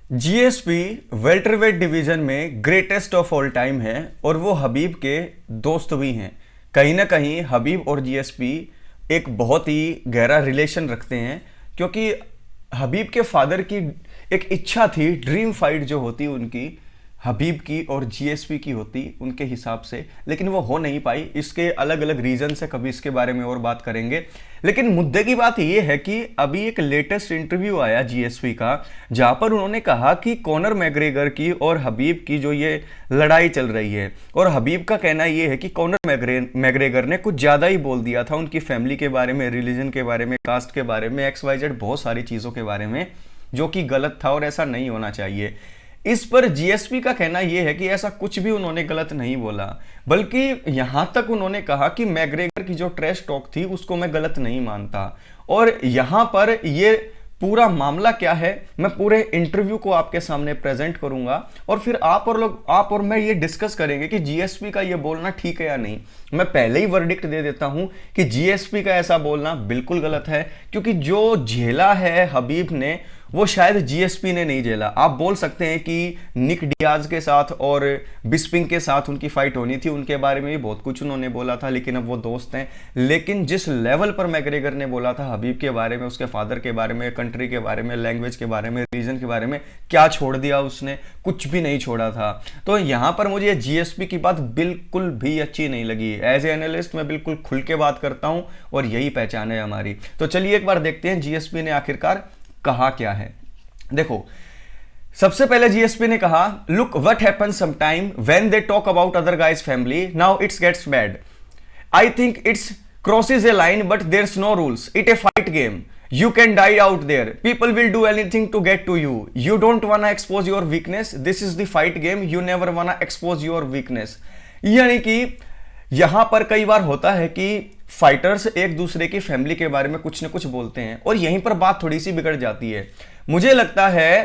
GSP welterweight division में greatest of all time है और वो हबीब के दोस्त भी हैं। कहीं ना कहीं हबीब और जीएसपी एक बहुत ही गहरा रिलेशन रखते हैं, क्योंकि हबीब के फादर की एक इच्छा थी, ड्रीम फाइट जो होती उनकी हबीब की और जीएसपी की होती उनके हिसाब से, लेकिन वो हो नहीं पाई। इसके अलग अलग रीजन से, कभी इसके बारे में और बात करेंगे। लेकिन मुद्दे की बात ये है कि अभी एक लेटेस्ट इंटरव्यू आया जीएसपी का, जहां पर उन्होंने कहा कि कॉनर मैग्रेगर की और हबीब की जो ये लड़ाई चल रही है, और हबीब का कहना ये है कि कॉनर मैग्रेगर ने कुछ ज़्यादा ही बोल दिया था उनकी फैमिली के बारे में, रिलीजन के बारे में, कास्ट के बारे में, XYZ बहुत सारी चीज़ों के बारे में, जो कि गलत था और ऐसा नहीं होना चाहिए। इस पर जीएसपी का कहना यह है कि ऐसा कुछ भी उन्होंने गलत नहीं बोला, बल्कि यहां तक उन्होंने कहा कि मैग्रेगर की जो ट्रैश टॉक थी उसको मैं गलत नहीं मानता। और यहां पर ये पूरा मामला क्या है, मैं पूरे इंटरव्यू को आपके सामने प्रेजेंट करूंगा और फिर आप और मैं ये डिस्कस करेंगे कि जीएसपी का ये बोलना ठीक है या नहीं। मैं पहले ही वर्डिक्ट दे देता हूं कि जीएसपी का ऐसा बोलना बिल्कुल गलत है, क्योंकि जो झेला है हबीब ने वो शायद जीएसपी ने नहीं झेला। आप बोल सकते हैं कि निक डियाज के साथ और बिस्पिंग के साथ उनकी फाइट होनी थी, उनके बारे में भी बहुत कुछ उन्होंने बोला था, लेकिन अब वो दोस्त हैं। लेकिन जिस लेवल पर मैग्रेगर ने बोला था हबीब के बारे में, उसके फादर के बारे में, कंट्री के बारे में, लैंग्वेज के बारे में, रीजन के बारे में, क्या छोड़ दिया उसने? कुछ भी नहीं छोड़ा था। तो यहां पर मुझे जीएसपी की बात बिल्कुल भी अच्छी नहीं लगी। एज ए एनालिस्ट मैं बिल्कुल खुल के बात करता हूं और यही पहचान है हमारी। तो चलिए एक बार देखते हैं जीएसपी ने आखिरकार कहा क्या है। देखो, सबसे पहले जीएसपी ने कहा, look what happens sometime when they talk about other guys family, now it's gets bad. I think it's crosses a line but there's no rules, it a fight game, you can die out there, people will do anything to get to you, you don't wanna expose your weakness, this is the fight game, you never wanna expose your weakness। यानी कि यहां पर कई बार होता है कि fighters एक दूसरे की फैमिली के बारे में कुछ न कुछ बोलते हैं और यहीं पर बात थोड़ी सी बिगड़ जाती है। मुझे लगता है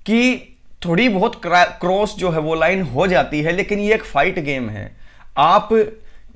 कि थोड़ी बहुत क्रॉस जो है वो लाइन हो जाती है, लेकिन ये एक फाइट गेम है। आप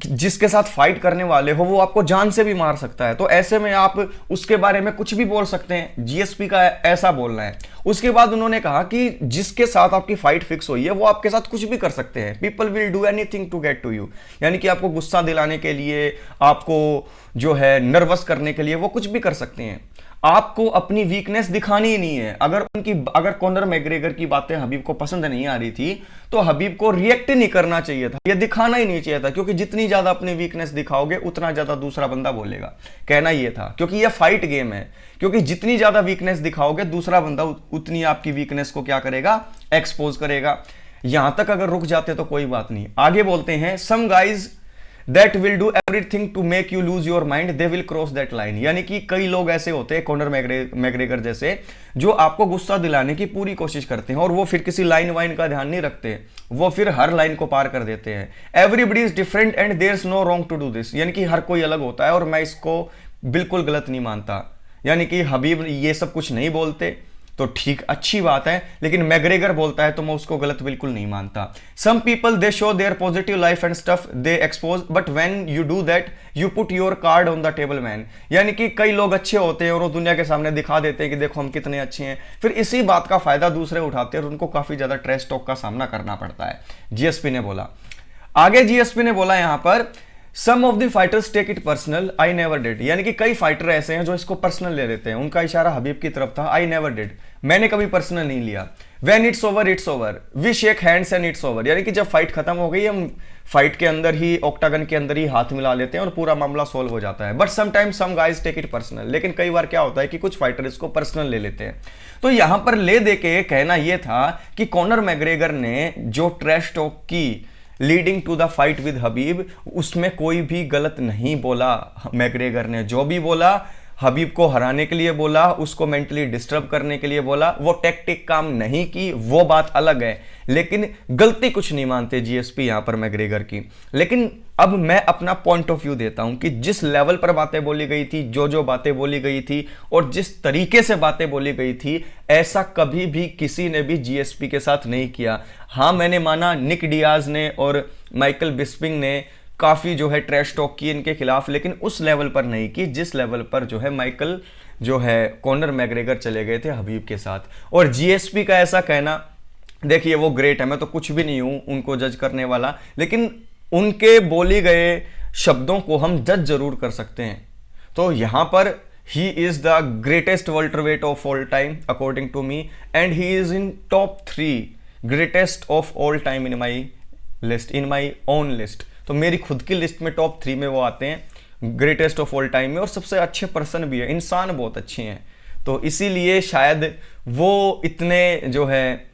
जिसके साथ फाइट करने वाले हो वो आपको जान से भी मार सकता है, तो ऐसे में आप उसके बारे में कुछ भी बोल सकते हैं। जीएसपी का ऐसा बोलना है। उसके बाद उन्होंने कहा कि जिसके साथ आपकी फाइट फिक्स हुई है वो आपके साथ कुछ भी कर सकते हैं, people will do anything to get to you. यानी कि आपको गुस्सा दिलाने के लिए, आपको जो है नर्वस करने के लिए वो कुछ भी कर सकते हैं। आपको अपनी वीकनेस दिखानी ही नहीं है। अगर कॉनर मैग्रेगर की बातें हबीब को पसंद नहीं आ रही थी तो हबीब को रिएक्ट नहीं करना चाहिए था, ये दिखाना ही नहीं चाहिए था, क्योंकि जितनी ज्यादा अपनी वीकनेस दिखाओगे उतना ज्यादा दूसरा बंदा बोलेगा। कहना ये था, क्योंकि ये फाइट गेम है, क्योंकि जितनी ज्यादा वीकनेस दिखाओगे दूसरा बंदा उतनी आपकी वीकनेस को क्या करेगा, एक्सपोज करेगा। यहां तक अगर रुक जाते तो कोई बात नहीं। आगे बोलते हैं, some guys that will do everything to make you lose your mind, they will cross that line. यानी कि कई लोग ऐसे होते हैं कॉनर मैग्रेगर जैसे, जो आपको गुस्सा दिलाने की पूरी कोशिश करते हैं और वो फिर किसी लाइन वाइन का ध्यान नहीं रखते, वो फिर हर लाइन को पार कर देते हैं। Everybody is different and there is no wrong to do this. यानी कि हर कोई अलग होता है और मैं इसको बिल्कुल गलत नहीं मानता। यानी कि हबीब ये सब कुछ नहीं बोलते तो ठीक, अच्छी बात है, लेकिन मैग्रेगर बोलता है तो मैं उसको गलत बिल्कुल नहीं मानता। Some people they show their positive life and stuff they expose, but when you do that you put your card on the table man. यानी कि कई लोग अच्छे होते हैं और वो दुनिया के सामने दिखा देते हैं कि देखो हम कितने अच्छे हैं, फिर इसी बात का फायदा दूसरे उठाते हैं और उनको काफी ज्यादा ट्रैश टॉक का सामना करना पड़ता है। जीएसपी ने बोला, आगे जीएसपी ने बोला यहां पर, some of the fighters take it personal, I never did. यानी कि कई फाइटर ऐसे हैं जो इसको पर्सनल ले लेते हैं। उनका इशारा हबीब की तरफ था, आई नेवर डिड, मैंने कभी पर्सनल नहीं लिया। When it's over it's over, we shake hands and it's over. यानी कि जब फाइट खत्म हो गई हम फाइट के अंदर ही, ऑक्टागन के अंदर ही हाथ मिला लेते हैं और पूरा मामला सॉल्व हो जाता है। But sometimes some guys take it personal, लेकिन कई बार क्या होता है कि कुछ फाइटर इसको पर्सनल ले लेते हैं। तो यहां पर ले दे के कहना यह था कि कॉनर मैग्रेगर ने जो ट्रैश टॉक की leading to the fight with Khabib, उसमें कोई भी गलत नहीं बोला। मैग्रेगर ने जो भी बोला हबीब को हराने के लिए बोला, उसको मेंटली डिस्टर्ब करने के लिए बोला, वो टैक्टिक काम नहीं की, वो बात अलग है, लेकिन गलती कुछ नहीं मानते जीएसपी यहां पर मैग्रेगर की। लेकिन अब मैं अपना पॉइंट ऑफ व्यू देता हूं कि जिस लेवल पर बातें बोली गई थी, जो बातें बोली गई थी और जिस तरीके से बातें बोली गई थी, ऐसा कभी भी किसी ने भी जीएसपी के साथ नहीं किया। हां, मैंने माना निक डियाज ने और माइकल बिस्पिंग ने काफी जो है ट्रैश टॉक की इनके खिलाफ, लेकिन उस लेवल पर नहीं की जिस लेवल पर जो है माइकल जो है कॉनर मैग्रेगर चले गए थे हबीब के साथ। और जीएसपी का ऐसा कहना, देखिए वो ग्रेट है, मैं तो कुछ भी नहीं हूं उनको जज करने वाला, लेकिन उनके बोले गए शब्दों को हम जज जरूर कर सकते हैं। तो यहां पर he is the greatest welterweight of all time according to me, and he is in top 3 greatest of all time in my list, in my own list. तो मेरी खुद की लिस्ट में टॉप 3 में वो आते हैं ग्रेटेस्ट ऑफ ऑल टाइम में, और सबसे अच्छे पर्सन भी है, इंसान बहुत अच्छे हैं। तो इसीलिए शायद वो इतने जो है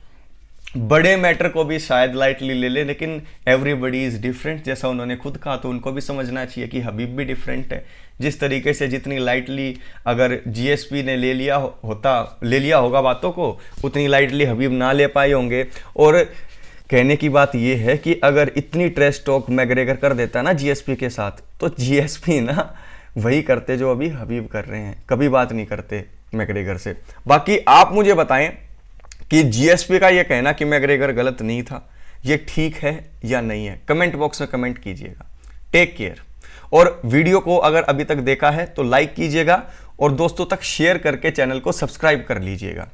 बड़े मैटर को भी शायद लाइटली ले ले, लेकिन एवरीबडी इज डिफरेंट, जैसा उन्होंने खुद कहा, तो उनको भी समझना चाहिए कि हबीब भी डिफरेंट है। जिस तरीके से जितनी लाइटली अगर जीएसपी ने ले लिया होगा बातों को, उतनी लाइटली हबीब ना ले पाए होंगे। और कहने की बात यह है कि अगर इतनी ट्रेश टॉक मैग्रेगर कर देता ना जीएसपी के साथ, तो जीएसपी ना वही करते जो अभी हबीब कर रहे हैं, कभी बात नहीं करते मैग्रेगर से। बाकी आप मुझे बताएं कि जीएसपी का ये कहना कि मैग्रेगर गलत नहीं था, ये ठीक है या नहीं है, कमेंट बॉक्स में कमेंट कीजिएगा। Take care. और वीडियो को अगर अभी तक देखा है तो लाइक कीजिएगा और दोस्तों तक शेयर करके चैनल को सब्सक्राइब कर लीजिएगा।